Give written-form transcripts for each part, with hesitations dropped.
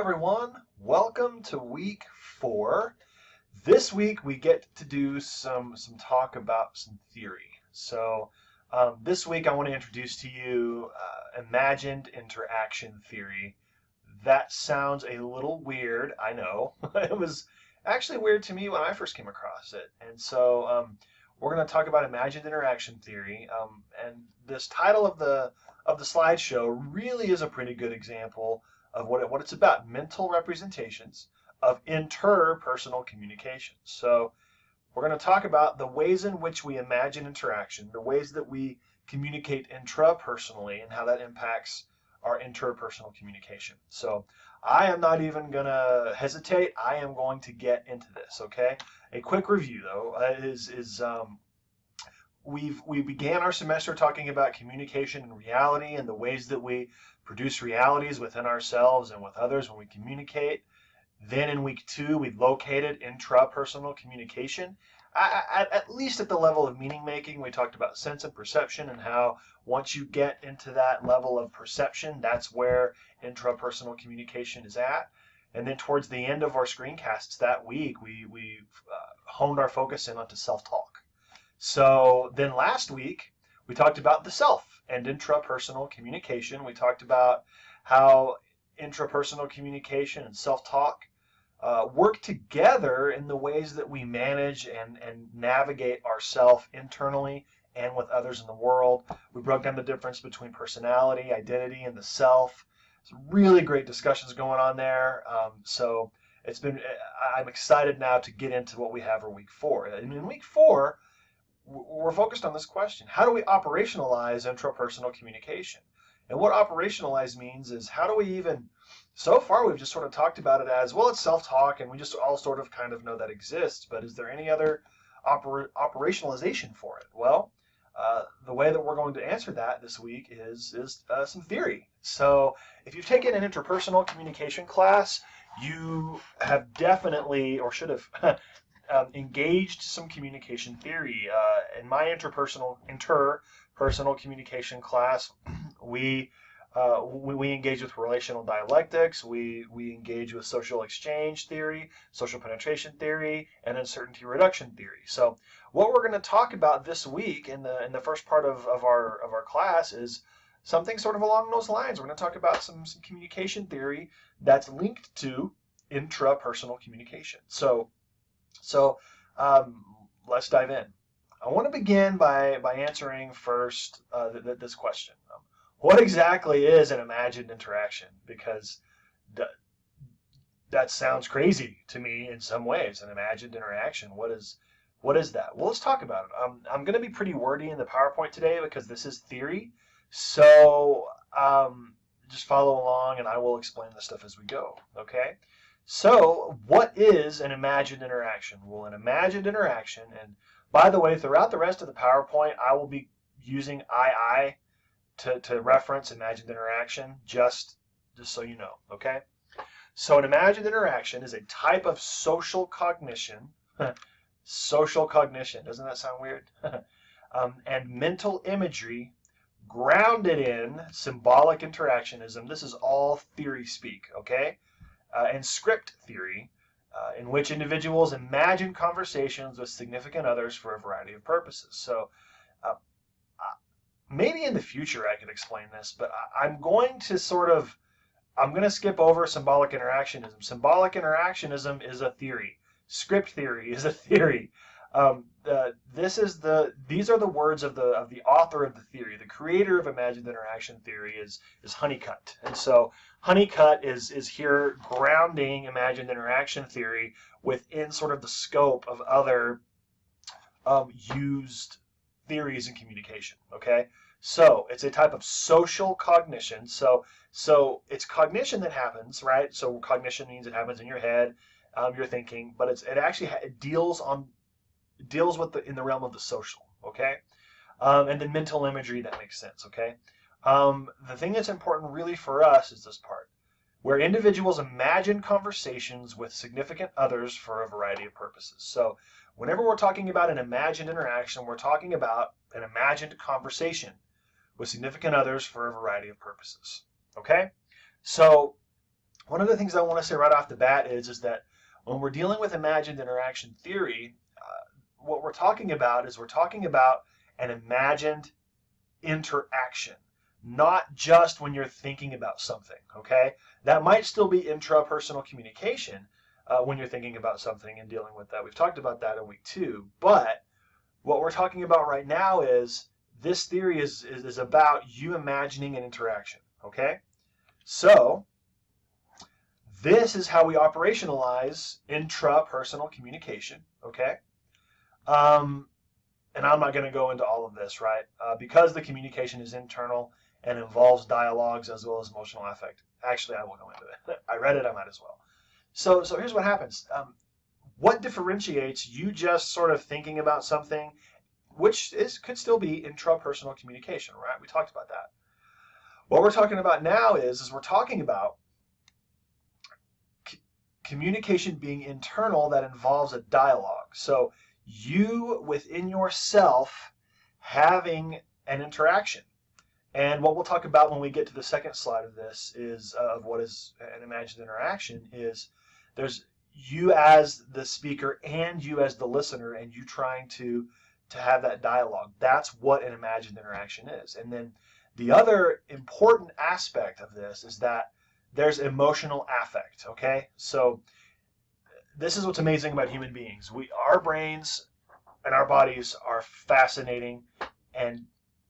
everyone. Welcome to week 4. This week we get to do some talk about some theory. This week I want to introduce to you imagined interaction theory. That sounds a little weird, I know. It was actually weird to me when I first came across it. We're going to talk about imagined interaction theory. And this title of the slideshow really is a pretty good example of what it's about: mental representations of interpersonal communication. So we're going to talk about the ways in which we imagine interaction, the ways that we communicate intrapersonally, and how that impacts our interpersonal communication. So I am not even going to hesitate. I am going to get into this, okay? A quick review, though, we began our semester talking about communication and reality and the ways that we produce realities within ourselves and with others when we communicate. Then in week 2, we located intrapersonal communication. At least at the level of meaning making, we talked about sense and perception and how once you get into that level of perception, that's where intrapersonal communication is at. And then towards the end of our screencasts that week, we honed our focus in onto self-talk. So then last week, we talked about the self and intrapersonal communication. We talked about how intrapersonal communication and self-talk work together in the ways that we manage and navigate ourselves internally and with others in the world. We broke down the difference between personality, identity, and the self. Some really great discussions going on there. I'm excited now to get into what we have for week 4. And in week 4, we're focused on this question: how do we operationalize intrapersonal communication? And what operationalize means is, how do we even, so far we've just sort of talked about it as, well, it's self-talk and we just all sort of kind of know that exists, but is there any other operationalization for it? Well, the way that we're going to answer that this week is some theory. So if you've taken an interpersonal communication class, you have definitely, or should have, engaged some communication theory. In my interpersonal communication class, we engage with relational dialectics, we engage with social exchange theory, social penetration theory, and uncertainty reduction theory. So what we're going to talk about this week in the first part of our class is something sort of along those lines. We're going to talk about some communication theory that's linked to intrapersonal communication. So let's dive in. I want to begin by answering first this question. What exactly is an imagined interaction? Because that sounds crazy to me in some ways. An imagined interaction, what is that? Well, let's talk about it. I'm going to be pretty wordy in the PowerPoint today because this is theory. So just follow along and I will explain this stuff as we go, okay? So what is an imagined interaction? Well, an imagined interaction, and by the way, throughout the rest of the PowerPoint, I will be using I to reference imagined interaction, just so you know, okay? So an imagined interaction is a type of social cognition. Social cognition, doesn't that sound weird? And mental imagery grounded in symbolic interactionism. This is all theory speak, okay? And script theory, in which individuals imagine conversations with significant others for a variety of purposes. So maybe in the future I could explain this, but I'm going to skip over symbolic interactionism. Symbolic interactionism is a theory. Script theory is a theory. These are the words of the author of the theory. The creator of imagined interaction theory is Honeycutt. And so Honeycutt is here grounding imagined interaction theory within sort of the scope of other used theories in communication, okay? So it's a type of social cognition. So it's cognition that happens, right? So cognition means it happens in your head, you're thinking, but it actually deals with in the realm of the social, okay? And then mental imagery, that makes sense, okay? The thing that's important really for us is this part, where individuals imagine conversations with significant others for a variety of purposes. So whenever we're talking about an imagined interaction, we're talking about an imagined conversation with significant others for a variety of purposes, okay? So one of the things I want to say right off the bat is that when we're dealing with imagined interaction theory, what we're talking about is we're talking about an imagined interaction, not just when you're thinking about something, okay? That might still be intrapersonal communication when you're thinking about something and dealing with that. We've talked about that in week 2, but what we're talking about right now is this theory is about you imagining an interaction, okay? So this is how we operationalize intrapersonal communication, okay? And I'm not going to go into all of this, right? Because the communication is internal and involves dialogues as well as emotional affect. Actually, I will go into it. I read it, I might as well. So here's what happens. What differentiates you just sort of thinking about something, which could still be intrapersonal communication, right? We talked about that. What we're talking about now is we're talking about communication being internal that involves a dialogue. So you within yourself having an interaction. And what we'll talk about when we get to the second slide of this is of what is an imagined interaction is there's you as the speaker and you as the listener and you trying to have that dialogue. That's what an imagined interaction is. And then the other important aspect of this is that there's emotional affect, okay? So this is what's amazing about human beings. Our brains and our bodies are fascinating and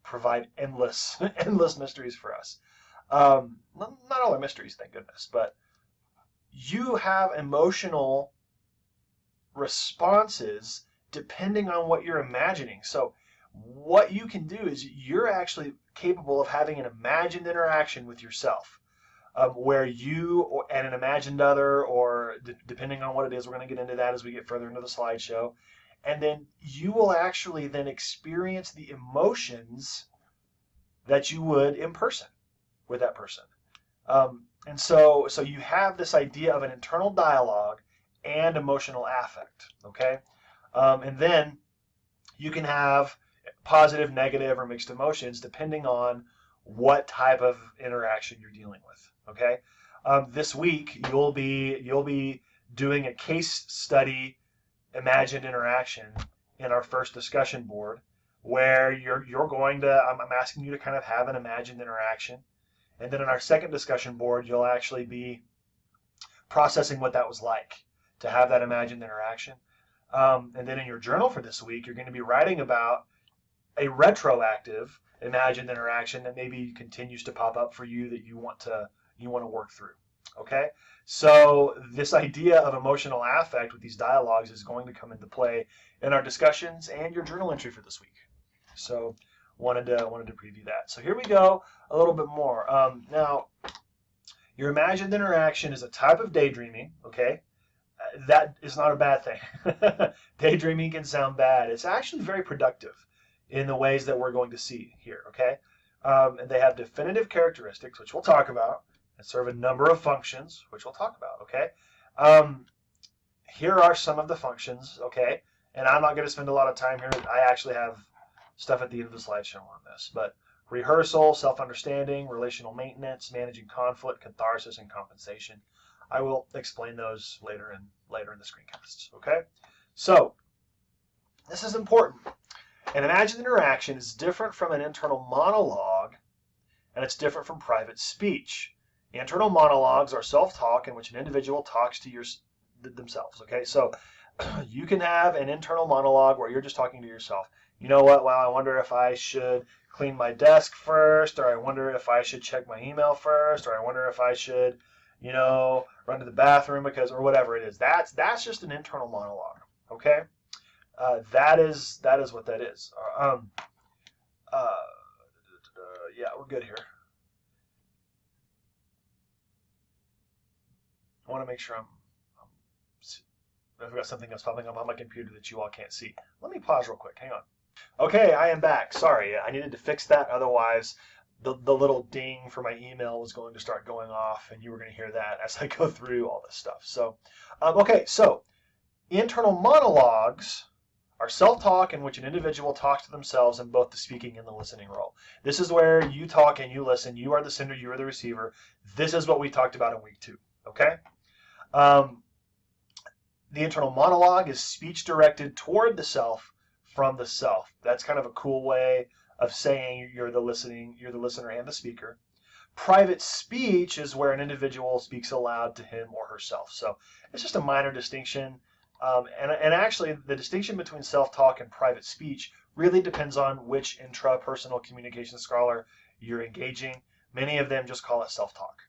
provide endless mysteries for us. Not all are mysteries, thank goodness, but you have emotional responses depending on what you're imagining. So what you can do is you're actually capable of having an imagined interaction with yourself. Where you and an imagined other, or depending on what it is, we're going to get into that as we get further into the slideshow, and then you will actually then experience the emotions that you would in person with that person. And so you have this idea of an internal dialogue and emotional affect, okay? And then you can have positive, negative, or mixed emotions depending on what type of interaction you're dealing with. Okay, this week you'll be doing a case study imagined interaction in our first discussion board, where you're going to I'm asking you to kind of have an imagined interaction, and then in our second discussion board you'll actually be processing what that was like to have that imagined interaction, and then in your journal for this week you're going to be writing about a retroactive imagined interaction that maybe continues to pop up for you that you want to work through. Okay, so this idea of emotional affect with these dialogues is going to come into play in our discussions and your journal entry for this week. So wanted to preview that. So here we go a little bit more. Now, your imagined interaction is a type of daydreaming. Okay, that is not a bad thing. Daydreaming can sound bad. It's actually very productive in the ways that we're going to see here, okay? And they have definitive characteristics, which we'll talk about, and serve a number of functions, which we'll talk about, okay? Here are some of the functions, okay? And I'm not going to spend a lot of time here. I actually have stuff at the end of the slideshow on this, but rehearsal, self-understanding, relational maintenance, managing conflict, catharsis, and compensation. I will explain those later in the screencasts, okay? So this is important. An imagined interaction is different from an internal monologue, and it's different from private speech. Internal monologues are self-talk in which an individual talks to themselves, okay? So you can have an internal monologue where you're just talking to yourself. You know what? Well, I wonder if I should clean my desk first, or I wonder if I should check my email first, or I wonder if I should, run to the bathroom or whatever it is. That's just an internal monologue, okay? That is what that is. Yeah, we're good here. I want to make sure I've got something else popping up on my computer that you all can't see. Let me pause real quick. Hang on. Okay, I am back. Sorry, I needed to fix that. Otherwise, the little ding for my email was going to start going off, and you were going to hear that as I go through all this stuff. So, okay, so internal monologues are self-talk in which an individual talks to themselves in both the speaking and the listening role. This is where you talk and you listen. You are the sender, you are the receiver. This is what we talked about in week 2. Okay? The internal monologue is speech directed toward the self from the self. That's kind of a cool way of saying you're the listener and the speaker. Private speech is where an individual speaks aloud to him or herself. So it's just a minor distinction. And actually, the distinction between self-talk and private speech really depends on which intrapersonal communication scholar you're engaging. Many of them just call it self-talk.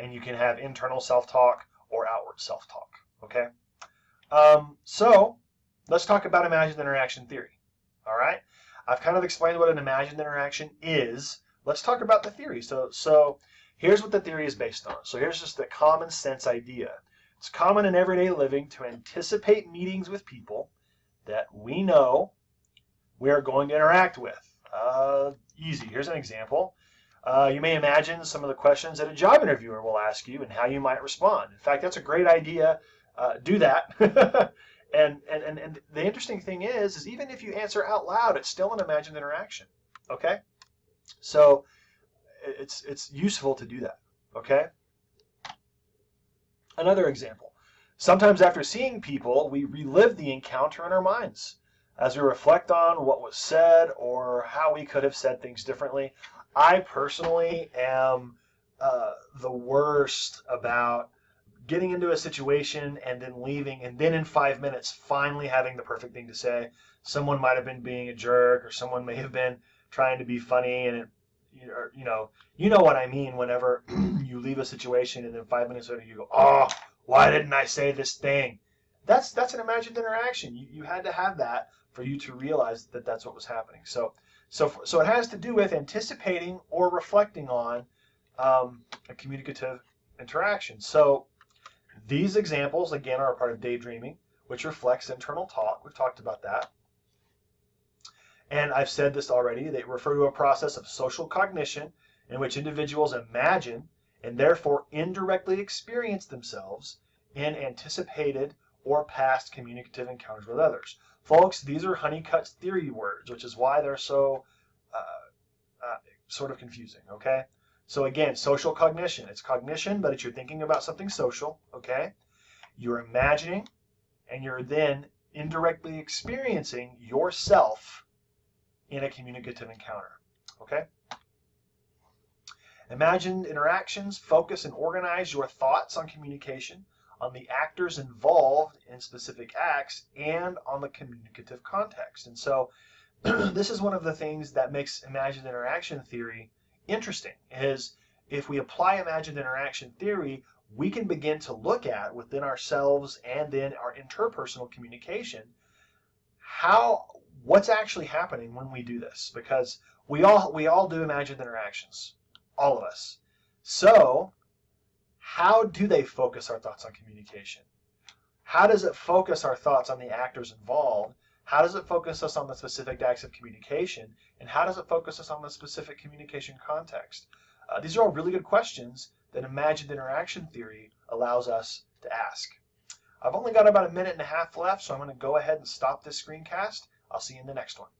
And you can have internal self-talk or outward self-talk. Okay? So let's talk about imagined interaction theory. All right? I've kind of explained what an imagined interaction is. Let's talk about the theory. So here's what the theory is based on. So here's just the common sense idea. It's common in everyday living to anticipate meetings with people that we know we are going to interact with. Easy. Here's an example. You may imagine some of the questions that a job interviewer will ask you and how you might respond. In fact, that's a great idea. Do that. and the interesting thing is even if you answer out loud, it's still an imagined interaction. Okay? So it's useful to do that. Okay? Another example. Sometimes after seeing people, we relive the encounter in our minds as we reflect on what was said or how we could have said things differently. I personally am the worst about getting into a situation and then leaving, and then in 5 minutes finally having the perfect thing to say. Someone might have been being a jerk, or someone may have been trying to be funny, and you know what I mean. Whenever you leave a situation and then 5 minutes later you go, "Oh, why didn't I say this thing?" That's an imagined interaction. You had to have that for you to realize that that's what was happening. So it has to do with anticipating or reflecting on a communicative interaction. So these examples, again, are a part of daydreaming, which reflects internal talk. We've talked about that. And I've said this already. They refer to a process of social cognition in which individuals imagine and therefore indirectly experience themselves in anticipated or past communicative encounters with others. Folks, these are Honeycutt's theory words, which is why they're so sort of confusing, okay? So again, social cognition. It's cognition, but it's you're thinking about something social, okay? You're imagining, and you're then indirectly experiencing yourself in a communicative encounter, okay? Imagined interactions focus and organize your thoughts on communication, on the actors involved in specific acts, and on the communicative context. And so this is one of the things that makes imagined interaction theory interesting, is if we apply imagined interaction theory, we can begin to look at within ourselves and then our interpersonal communication what's actually happening when we do this, because we all do imagined interactions, all of us. So how do they focus our thoughts on communication? How does it focus our thoughts on the actors involved? How does it focus us on the specific acts of communication? And how does it focus us on the specific communication context? These are all really good questions that imagined interaction theory allows us to ask. I've only got about a minute and a half left, so I'm going to go ahead and stop this screencast. I'll see you in the next one.